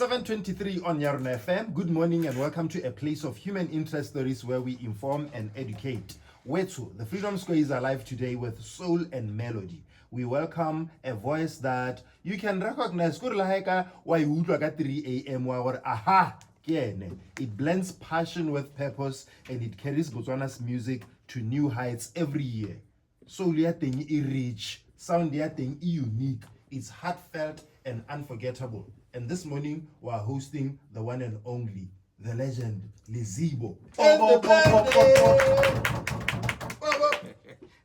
7:23 on Yarna FM. Good morning and welcome to a place of human interest stories where we inform and educate. Wetsu, the Freedom Square is alive today with soul and melody. We welcome a voice that you can recognize. 3 a.m. Aha! It blends passion with purpose and it carries Botswana's music to new heights every year. Soul ya teng e rich, sound ya teng e unique. It's heartfelt and unforgettable. And this morning, we're hosting the one and only, the legend, Lizibo.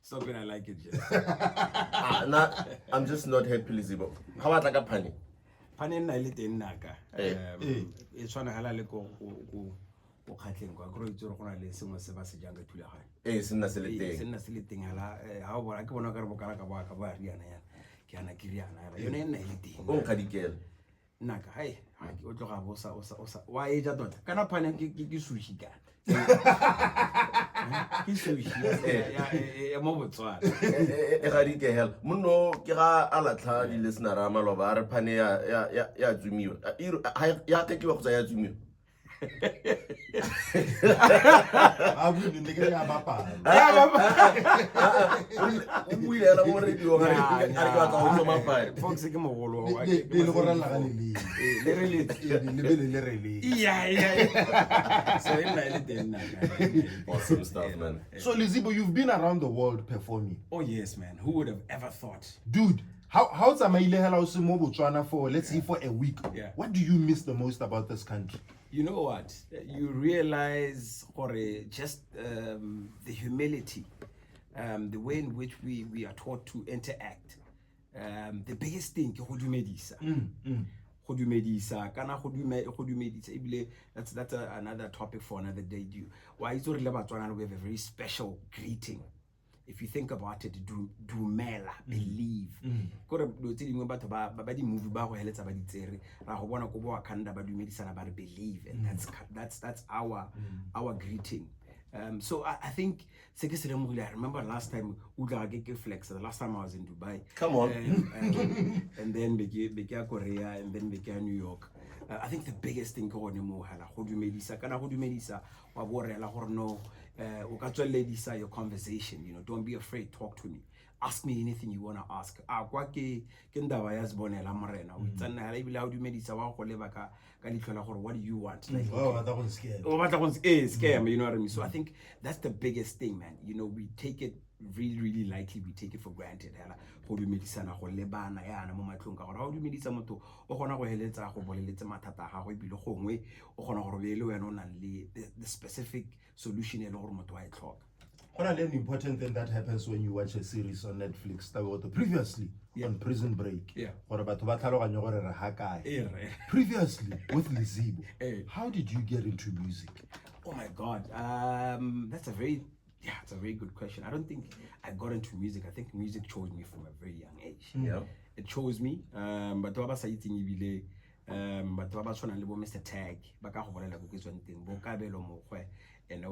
Stop it, I like it. I'm just not happy, Lizibo. How about like a pani? Pani na ile teng naka. E tshwana hala le go khatleng kwa go itse go na le sengwe se ba se jang ka thulaga. Sinna se le teng. Sinna se le teng hala ha o bona ke bona ka re bokala ka ba riana yana. Ke ana ke riana yana. Yone nna ile teng. O nkadikela. Naka hai o tloga bosa wa e ja tota kana phane ke sushi ka ke sushi ya mo Botswana e ga di ke hell monno ke ga alatla di listener a maloba a re phane ya tsumiwa ya ke wa go tsaya tsumiwa I will make it a papa. We are a more radio. I Fox Mogolo. Awesome stuff, man. So, Lizibo, you've been around the world performing. Oh, yes, man. Who would have ever thought? Dude, how's Amaile Helausi mo Botswana for, let's say, for a week? Yeah. What do you miss the most about this country? You know what? You realize, just the humility, the way in which we are taught to interact. The biggest thing, that's another topic for another day. Why is we have a very special greeting. If you think about it, dumela, believe. Kore do tse dingwe batho ba di movie ba go heletsa ba di tsere ra go bona go bo akanda ba dumedisana ba re believe, and that's our greeting. So I think I remember last time Uga Flex, the last time I was in Dubai. Come on. And then began Korea, and then began New York. I think the biggest thing go on mo hala go dumedisa kana go dumedisa wa borela gore no o ka tswelledisa your conversation, don't be afraid, talk to me, ask me anything you want to ask. Kwa ke ndaba ya zibonela morena o tsana hala ibile ha dumedisa wa go leba ka ditlola gore what do you want, like that one's scared. Scam, you know what I mean? So I think that's the biggest thing, man. We take it really, really lightly. We take it for granted. Go dumedisana go lebana yana mo matlong ka gore ha o dumedisa motho o gona go heletsa go boleletse mathata ga go ibile gongwe o gona gore be le wena o nang le the specific solution e le gore motho wa e tlhoka. One of the important thing that happens when you watch a series on Netflix, previously on Prison Break. Yeah. Previously with Lizibo. How did you get into music? Oh my God, that's a very good question. I don't think I got into music. I think music chose me from a very young age. Yeah, it chose me. But ba sa itseng ibile but ba tshwana le bo Mr. Tag ba ka go bolela go ke tswang teng bo kabelo mogwe and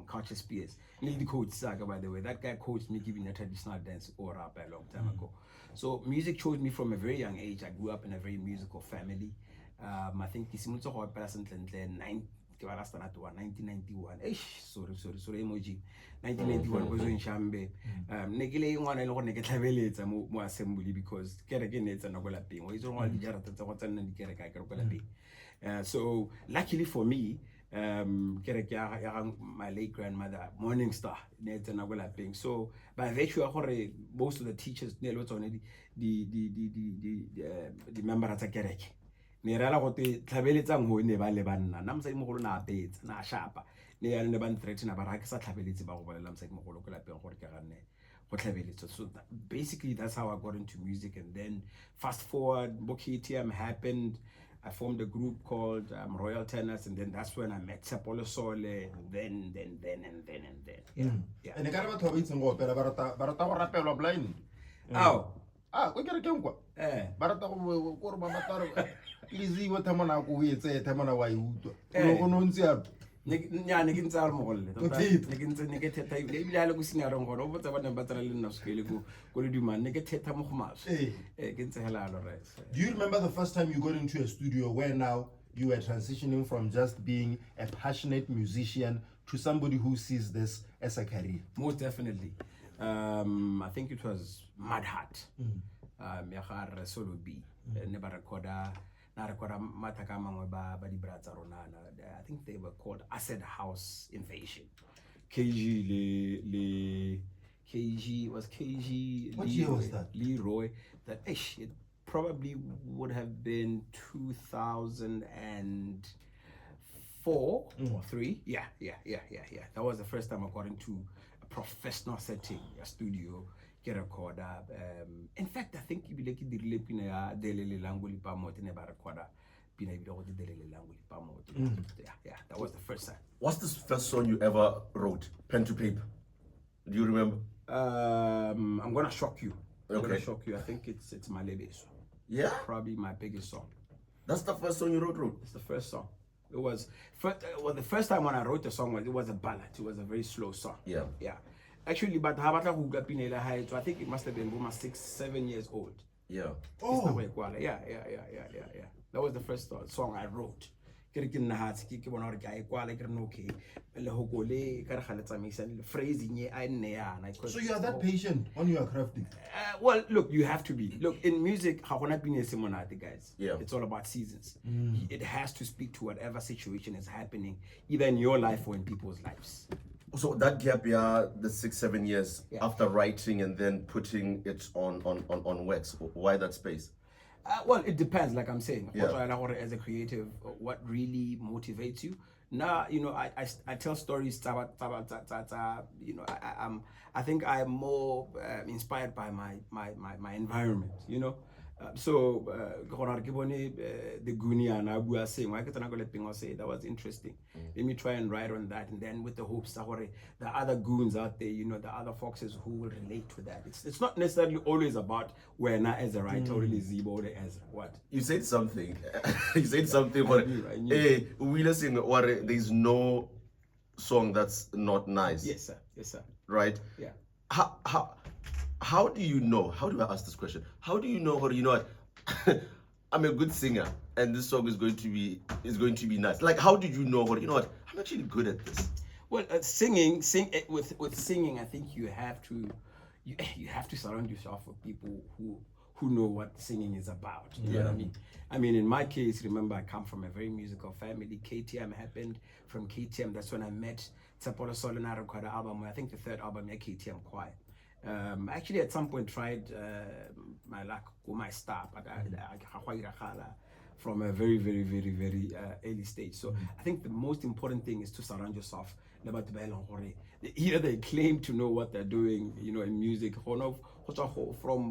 Conscious Spears. Neil the coach Saga, by the way, that guy coached me giving a traditional dance or rap a long time ago. So music chose me from a very young age. I grew up in a very musical family. I think it's 1991. Sorry, emoji. 1991 was in Shambe. Negile one and one tlhabeletsa mo assembly because kereke it's na go lapeng. O itse go di jarata tsa go tsena di kereke ka go lapeng. So luckily for me, my late grandmother, Morning Star, so by virtue of most of the teachers, the member at a kerek. Nerala got the Tabelitang who never leban, Namsa Mogona beds, na sharpa. Near never threaten about Rakasa Tabelits about Lamsa Mogoloka and so basically that's how I got into music. And then fast forward, Boki TM happened. I formed a group called Royal Tenors, and then that's when I met Sapolo Sole, and then. Yeah. And the kind of topics and what, Barata blind. Oh. We get a junko. Barata Lizi, what Tamana, we say Tamana, why you ne ke ntse a re mogolle Complete. ne ke ntse ne ke theta ebile ha le go senya reng gore o botsa ba ne ba tsala le nna sekele ko le dumane ne ke theta mo go maswe ke ntse hela lo right. Do you remember the first time you got into a studio where now you were transitioning from just being a passionate musician to somebody who sees this as a career? Most definitely. I think it was Mad Hat. Ya ga solo B. Ne ba recorda mataka mangwe ba di bra tsa rona. I think they were called Acid House Invasion. KG was KG. What year was that? Leroy. That it probably would have been 2004 or 3. Yeah. That was the first time I got into a professional setting, a studio, get a recorder. In fact, I think you like the pina ya delele langoli pa mo tene ba recorder pina ibile go delele langoli pa mo. Yeah, that was the first time. What's the first song you ever wrote, pen to paper? Do you remember? I'm gonna shock you. I'm Okay. gonna shock you. I think it's my Lebeso. Yeah, Probably my biggest song. that's the first song you wrote. It's the first song. It was the first time when I wrote the song it was a ballad. It was a very slow song. Yeah. Actually, but I think it must have been almost 6-7 years old. Yeah. Oh, Yeah. That was the first song I wrote. So you had that patient when you are crafting. Well, look, you have to be. Look, in music, guys. Yeah. It's all about seasons. It has to speak to whatever situation is happening, either in your life or in people's lives. So that gap, yeah, the 6-7 years Yeah. after writing and then putting it on wax. Why that space? Well, it depends, like I'm saying. Yeah. As a creative, what really motivates you? Now, I tell stories. I think I'm more inspired by my environment. The Goonie and Abu are saying, that was interesting. Let me try and write on that, and then with the hopes that the other goons out there, the other foxes who will relate to that. It's not necessarily always about where not as a writer or Lizibo or as what. You said something. You said something. I knew. Hey, we listen. There's no song that's not nice. Yes, sir. Right. Yeah. How do you know? How do I ask this question? How do you know? Or you know what? I'm a good singer, and this song is going to be nice. Like, how did you know? Or you know what? I'm actually good at this. Well, with singing, I think you have to surround yourself with people who know what singing is about. You know what I mean? I mean, in my case, remember, I come from a very musical family. KTM happened. From KTM, that's when I met Tsapolo Solana recorded album. I think the third album, KTM Choir. Actually, at some point, tried my luck with my start, but I from a very, very, very, very early stage. So I think the most important thing is to surround yourself. Either they claim to know what they're doing, in music, from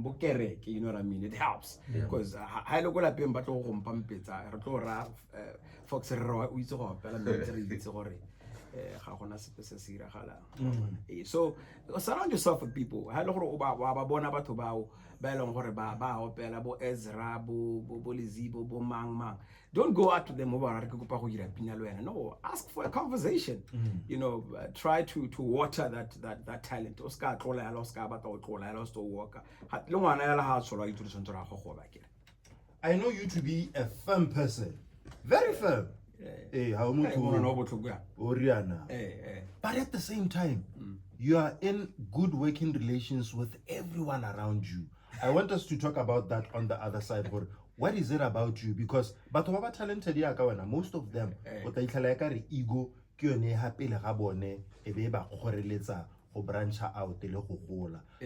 Bukerek, you know what I mean? It helps. Because I look at them, but Fox so surround yourself with people. Don't go out to them. No, ask for a conversation. Try to water that talent. I know you to be a firm person, very firm. Oriana. But at the same time, you are in good working relations with everyone around you. I want us to talk about that on the other side. What is it about you? Because but what talented most of them, what I ego, branch out.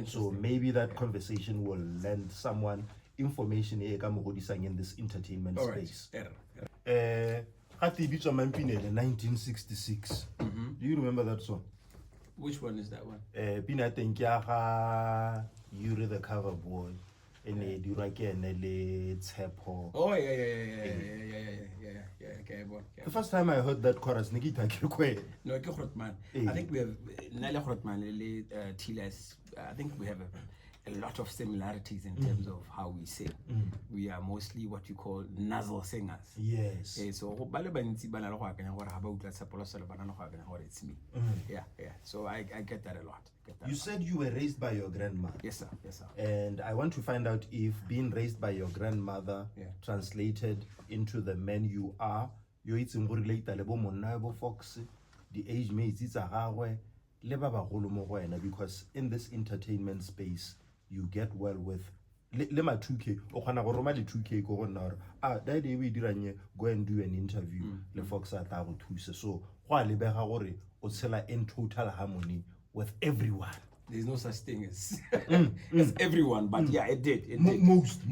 So maybe that conversation will lend someone information in this entertainment space. At the beach of Mampine in 1966. Do you remember that song? Which one is that one? Pina Tenkiaha, Yuri the cover boy, and a Durake and a Tsepo. Oh, yeah. The first time I heard that chorus, Nikita Kirkwe. No, I think we have Nala Hrotman, Tilas. I think we have a lot of similarities in terms of how we sing. We are mostly what you call nasal singers. Yes. So it's me. Yeah. So I get that a lot. You said you were raised by your grandmother. Yes, sir. And I want to find out if being raised by your grandmother translated into the man you are. You itseng go relate le bo monna bo Fox, the age mates tsa gagwe le ba bagolo mo go wena, because in this entertainment space you get well with le ma 2K o khona go roma le 2K go gonna gore daddy we diranye go and do an interview le Fox a tla go thusa, so go a lebega gore o tshela in total harmony with everyone. There's no such thing as as everyone, but yeah, it did. Most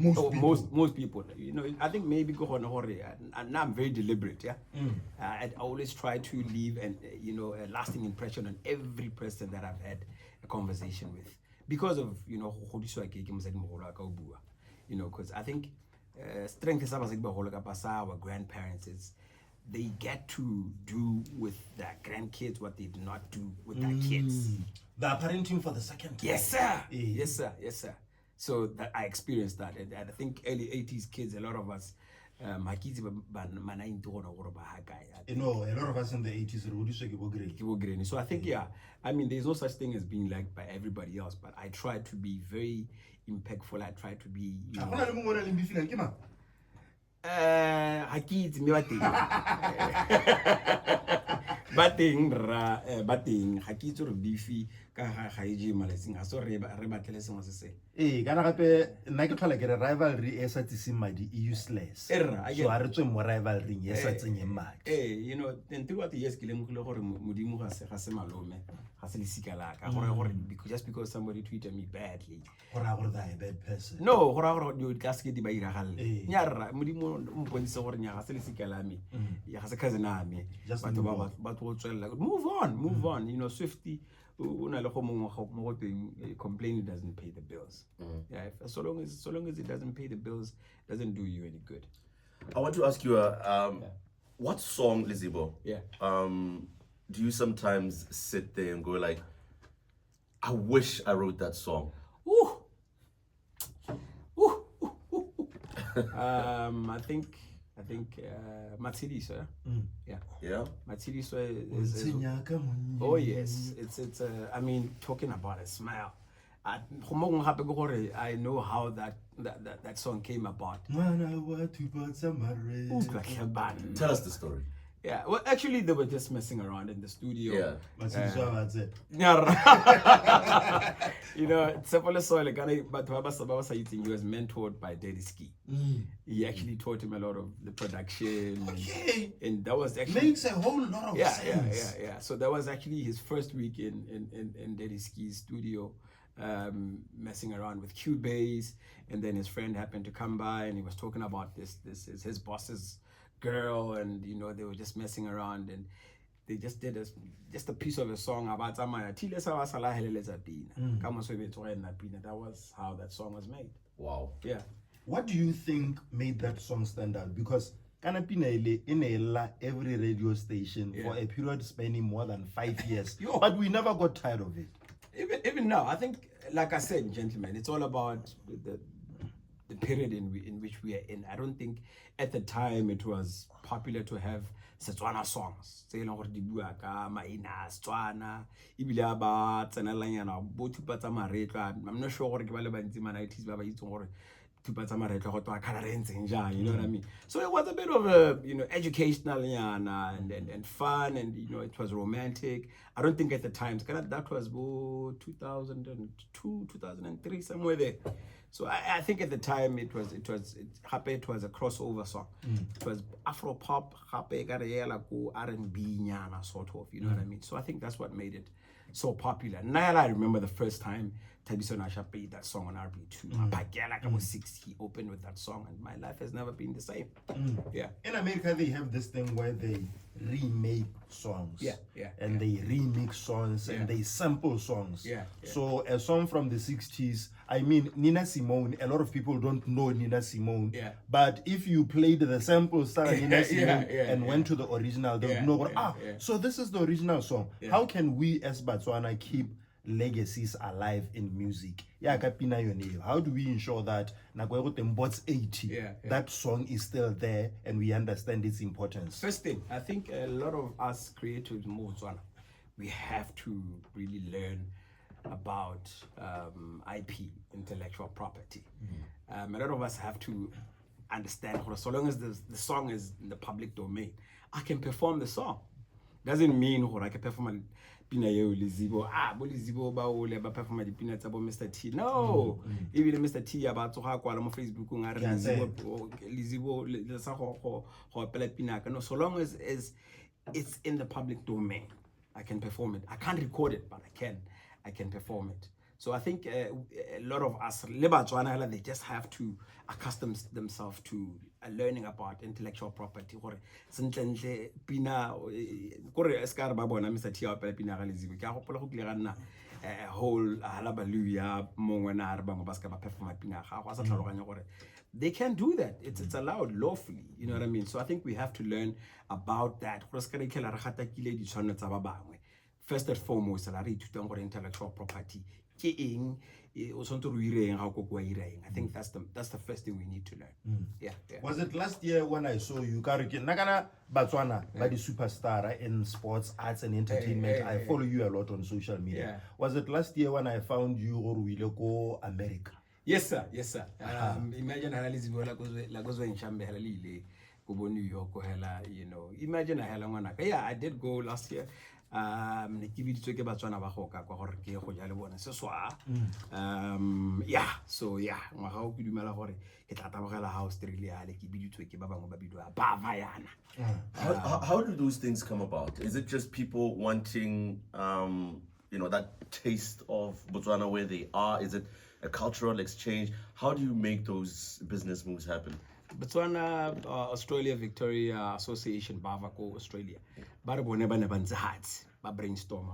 people. You know, I think maybe go on and now I'm very deliberate. Yeah, I always try to leave a lasting impression on every person that I've had a conversation with, because of because I think strength is our grandparents is they get to do with their grandkids what they do not do with their kids. They're parenting for the second time. Yes, sir. Yes, sir. So that I experienced that. And I think early 80s kids, a lot of us, my kids, a lot of us in the 80s, so I think, I mean, there's no such thing as being liked by everybody else, but I try to be very impactful. I try to be, bateng ha ke itse re beefy ka ga ije malesing a so re batlele sengwe se se kana gape nna ke tlhola ke re rivalry e sa tsiseng madi useless, so a re tswe mo rivalry e sa tsenyeng madi. Until what years ke lemogile gore modimo ga se malome ga se lesika la ka gore just because somebody treated me badly gore that a bad person. No, gore you ka se ke di ba iragalle nya modimo o mpontse gore nya ga se lesika la me ya ga se cousin a me but move on. Swifty complaining doesn't pay the bills. So long as it doesn't pay the bills, doesn't do you any good. I want to ask you what song, Lizibo, do you sometimes sit there and go like, I wish I wrote that song? I think Matsiliso. Yeah. Matsiliso is oh yes, it's I mean, talking about a smile. I know how that song came about. Tell us the story. Yeah, well, actually, they were just messing around in the studio. Yeah. He was mentored by Daddy Ski. He actually taught him a lot of the production. Okay. And that was actually makes a whole lot of sense. Yeah. So that was actually his first week in Daddy Ski's studio, messing around with Cubase, and then his friend happened to come by and he was talking about this is his boss's girl, and they were just messing around, and they just did just a piece of a song about that was how that song was made. Wow. Yeah. What do you think made that song stand out? Because every radio station for a period spanning more than 5 years, but we never got tired of it. Even now, I think, like I said, gentlemen, it's all about the period in which we are in. I don't think at the time it was popular to have Setswana songs. I'm not sure what you know what I mean? So it was a bit of a educational and fun, and it was romantic. I don't think at the time that was 2002, 2003, somewhere there. So I think at the time it was a crossover song. It was Afro pop, R&B sort of, you know what I mean? So I think that's what made it so popular. Now I remember the first time Tabiso Nasha played that song on RB2. I was 6, he opened with that song, and my life has never been the same. Yeah. In America, they have this thing where they remake songs. And they remix songs and they sample songs. So a song from the 60s, I mean, Nina Simone, a lot of people don't know Nina Simone. But if you played the sample style of Nina Simone and went to the original, they would know, so this is the original song. How can we as Botswana keep legacies alive in music. Yeah, Kapina Yone. How do we ensure that Bots 80, that song is still there and we understand its importance? First thing, I think a lot of us creators in Botswana, we have to really learn about IP, intellectual property. A lot of us have to understand, so long as the song is in the public domain, I can perform the song. Doesn't mean I can perform Pina Lizibo, Lizibo ba perform the peanuts about Mr. T. No, even Mr. T about to have on Facebook Lizibo no, so long as it's in the public domain, I can perform it. I can't record it, but I can perform it. So I think a lot of us, they just have to accustom themselves to learning about intellectual property. They can do that. It's allowed lawfully. You know what I mean? So I think we have to learn about that. First and foremost, intellectual property. I think that's the first thing we need to learn. Yeah. Was it last year when I saw you, Nagana Botswana, by the superstar in sports, arts, and entertainment? I follow you a lot on social media. Was it last year when I found you or we go America? Yes, sir. Imagine New York, you know. Imagine I did go last year. Yeah, so yeah, how do those things come about? Is it just people wanting that taste of Botswana where they are? Is it a cultural exchange? How do you make those business moves happen? Botswana, Australia, Victoria Association, Bavako, Australia. But brainstorm.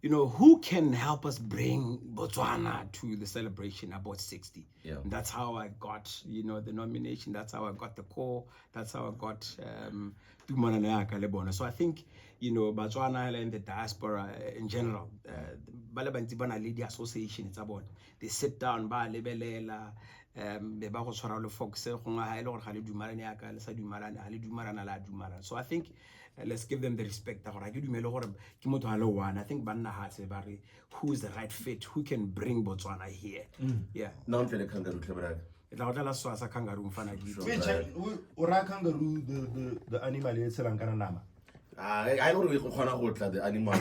Who can help us bring Botswana to the celebration about 60? Yeah. And that's how I got, the nomination. That's how I got the call. That's how I got So I think, Botswana and the diaspora in general, Lady Association, it's about they sit down, so I think let's give them the respect. I think who is the right fit, who can bring Botswana here. Yeah. Now for the kangaroo club. The animal is I don't know the animal.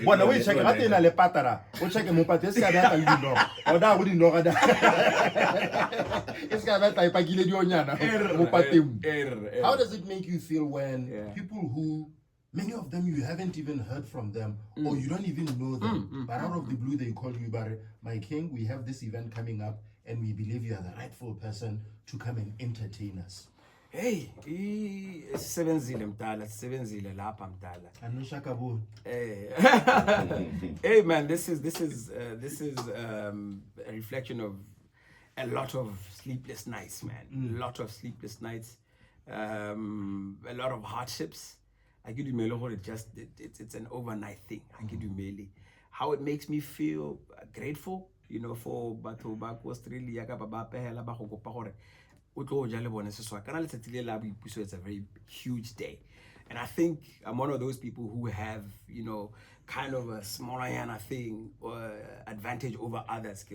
Bueno, we check it in a patara. We check him up this guy that you know. Or that wouldn't know that. It's got that type of How does it make you feel when people who, many of them you haven't even heard from them or you don't even know them, but out of the blue they call you, but my king, we have this event coming up and we believe you are the rightful person to come and entertain us. Hey, hey man, this is a reflection of a lot of sleepless nights, man. A lot of sleepless nights, a lot of hardships. I give you it's an overnight thing. I give you mainly how it makes me feel grateful, for Bato Back Australia, it's a very huge day. And I think I'm one of those people who have, kind of a smaller thing or advantage over others.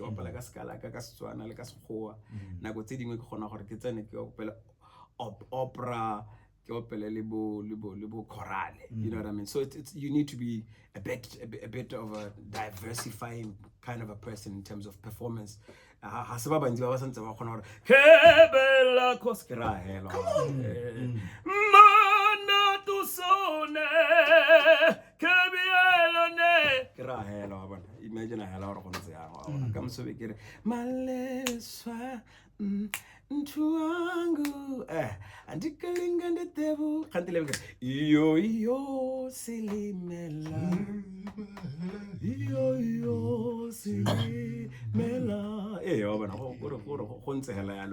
Opera, you know what I mean? So it's you need to be a bit of a diversifying kind of a person in terms of performance. Imagine I had a lot of come so we get Ntuangu andikalinga ndetebu kantileka iyo silimela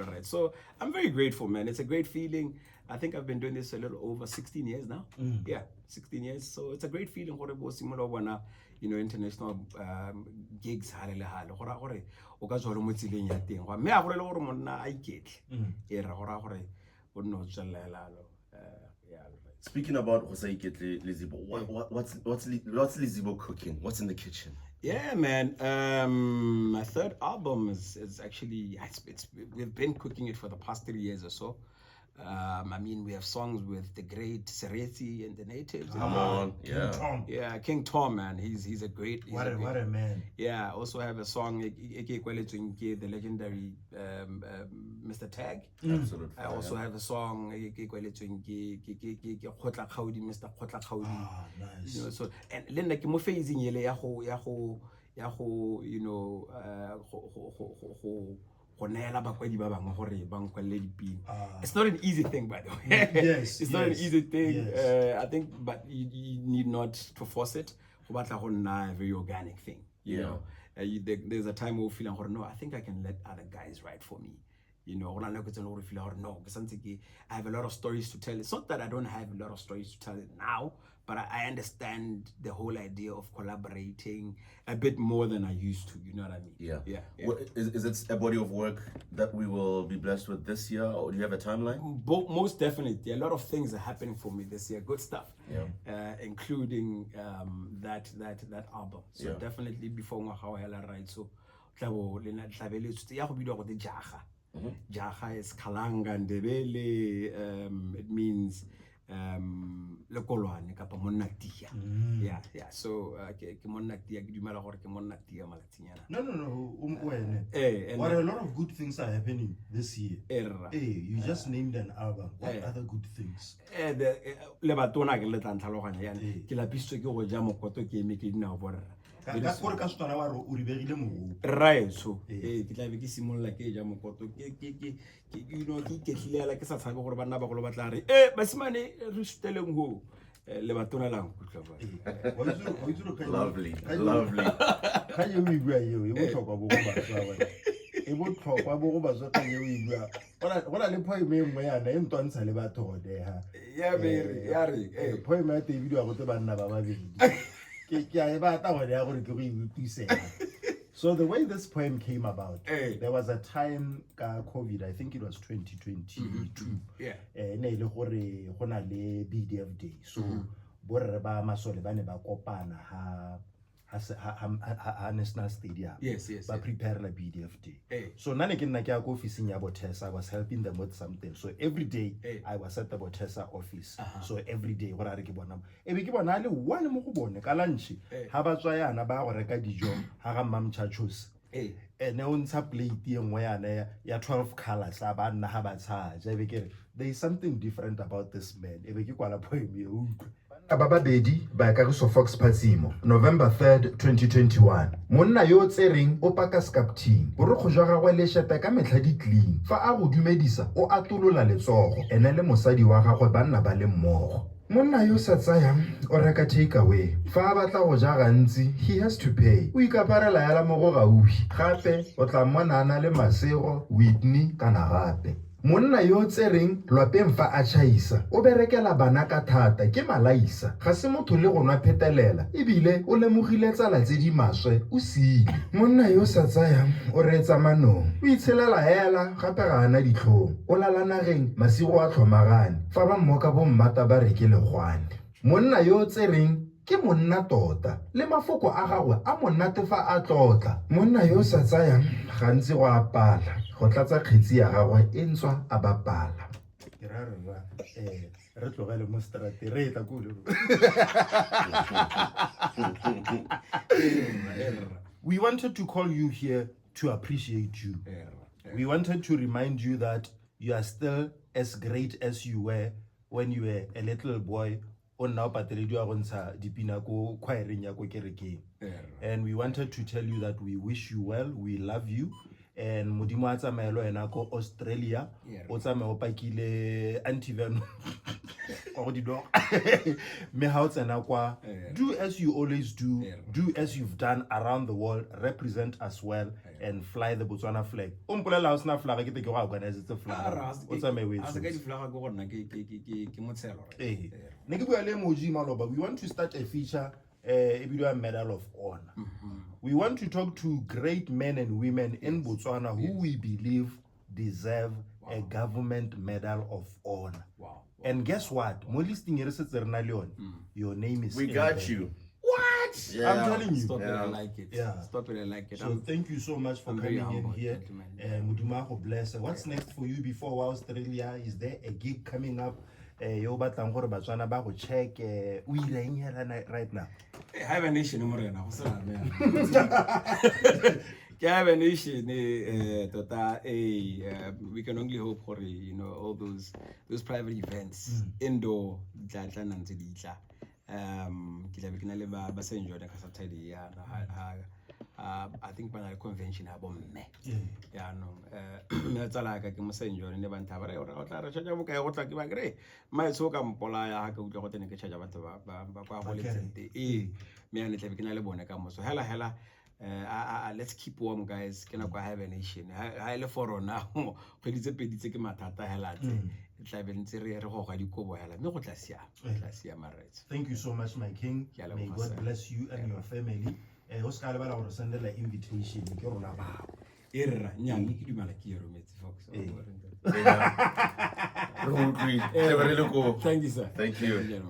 right. So I'm very grateful, man. It's a great feeling. I think I've been doing this a little over 16 years now. Yeah, 16 years. So it's a great feeling. international gigs hale le hale gora gore o ka tswa le mo tsileng ya teng go mme a gore le gore monna a iketle e ra gora gore o nno tswelela lo yeah. Speaking about Hosaiketle, Lizibo, what's Lizibo cooking? What's in the kitchen? Yeah, man. My third album is actually we've been cooking it for the past 3 years or so. I mean, we have songs with the great Sereti and the Natives. Come on, yeah. King Tom. Yeah, King Tom, man. He's a great. What a man. Yeah, I also have a song, the legendary Mr. Tag. Absolutely. I also have a song, Mr. Khotla Khawdi. Ah, nice. So and then like mo phasing yele ya go it's not an easy thing, by the way. Yes, it's not an easy thing. Yes. I think, but you need not to force it. It's a very organic thing. You know, there's a time where we feel no, I think I can let other guys write for me. No, I have a lot of stories to tell. It's not that I don't have a lot of stories to tell it now, but I understand the whole idea of collaborating a bit more than I used to. You know what I mean? Yeah. Well, is it a body of work that we will be blessed with this year, or do you have a timeline? Most definitely. A lot of things are happening for me this year. Good stuff. Including that album. So definitely before how hella right. So Jaha is Kalanga and Ndebele. It means lekolwane kapa monnatia. Yeah. So ke monnatia ke dumela gore ke monnatia malatinyana. No. What a lot of good things are happening this year. You just named an album. What other good things? Le batona ke le tlantlhaloganya yana. Ke lapisitswe ke go ja mokoto ke eme ke dina go borra. Right, so ke tla be ke simolla ke ja mokoto ke iketlile la ke sa tshabe gore bana ba go lo batla re basimane re suteleng ho le batona lang kutlwa ba Lovely. Ka ye o bua eo e botlhokwa bo go batla wa e botlhokwa bo go batla ka ye o bua bona le poem e nngwe yana e ntwantsha le batho go deha ya re poem ya te video go te banna ba babedi. So the way this poem came about, there was a time COVID, I think it was 2022. Ne ile gore go na le BDF day. So borre ba masole ba ne ba kopana ha National Stadium. Yes. Ba prepare la BDF day. So nane ke nna ke ya go office ya Botesa, I was helping them with something. So every day I was at the Botesa office. So every day gore re ke bona e be ke bona le one mo go bone ka lunch ha ba tswa yana ba go reka dijo ha ga Mam Chachos. Ne o ntsha plate e nngwe yana ya 12 colors a ba nna ha ba tshaja e be ke there is something different about this man. E be ke kwala poem e utlwe Bababedi by Kagiso Fox Patsimo, November 3rd, 2021. Monna yo tsereng o paka skapting. Borokgo jwa gagwe le sheta ka metlha di clean. Fa a go dumedisa o atolola letsogo. Ene le mosadi wa gagwe banna ba le mmogo. Monna yo sa tsayang o reka take away. Fa a batla go ja gantsi, he has to pay. O ikaparela ya la mo go gaufi. Gape o tla mmonana le Masego, Whitney kana gape. Monna yo tsereng lwapeng fa a chaisa o berekela bana ka thata ke malaisa ga se motho le go nwa phetelela ebile o lemogile tsala tse di maswe o sile monna yo sa tsayang o retsa manong o itshelela hela gape ga ana ditlhong o lala nageng masigo a tlhomagane fa ba mmoka bo mmata ba reke legwane monna yo tsereng ke monna tota le mafoko a gagwe a monate fa a tlotla monna yo sa tsayang gantsi go apala go tlatsa kgetsi ya gagwe e ntswa a bapala re tlogele mo strate re tla kulo We wanted to call you here to appreciate you. We wanted to remind you that you are still as great as you were when you were a little boy. And we wanted to tell you that we wish you well, we love you. And modimo a tsamaelo ena ko Australia o tsamae o pakile antivenom go di dog me ha o tsena kwa do as you always do as you've done around the world, represent us well and fly the Botswana flag o mpolela o sna flag ke te ke go organize the flag o tsamae we a se ka di flag go gona ke motshelo ne ke bua le Moji Maloba, we want to start a feature e bidiwa Medal of Honor. We want to talk to great men and women in Botswana who we believe deserve a government Medal of Honor. Wow. And guess what? Mo listing your name is We in got there. you. What? Yeah. I'm telling you. Stop it, I Yeah. like it. Yeah. Stop it, I like it. So thank you so much for I'm very coming in humbled, here. gentlemen. Modimo bless. What's next for you before Australia? Is there a gig coming up? Yo batlang gore Batswana ba go check o ireng hela right now. I have a nation, Morena. I have a nation. Tota, we can only hope for all those private events indoor. I think by convention about me. Yeah, no. That's like I can say enjoy in the Bantava or my so come Pola, I could go to the Chajava, me and the Bonacamo. So hella. Let's keep warm, guys. Can I have a nation? I left for now. But it's a bit matata hella. It's like in Syria, Thank you so much, my king. May God bless you and your family. Oscar will send an invitation. Thank you, sir. Thank you.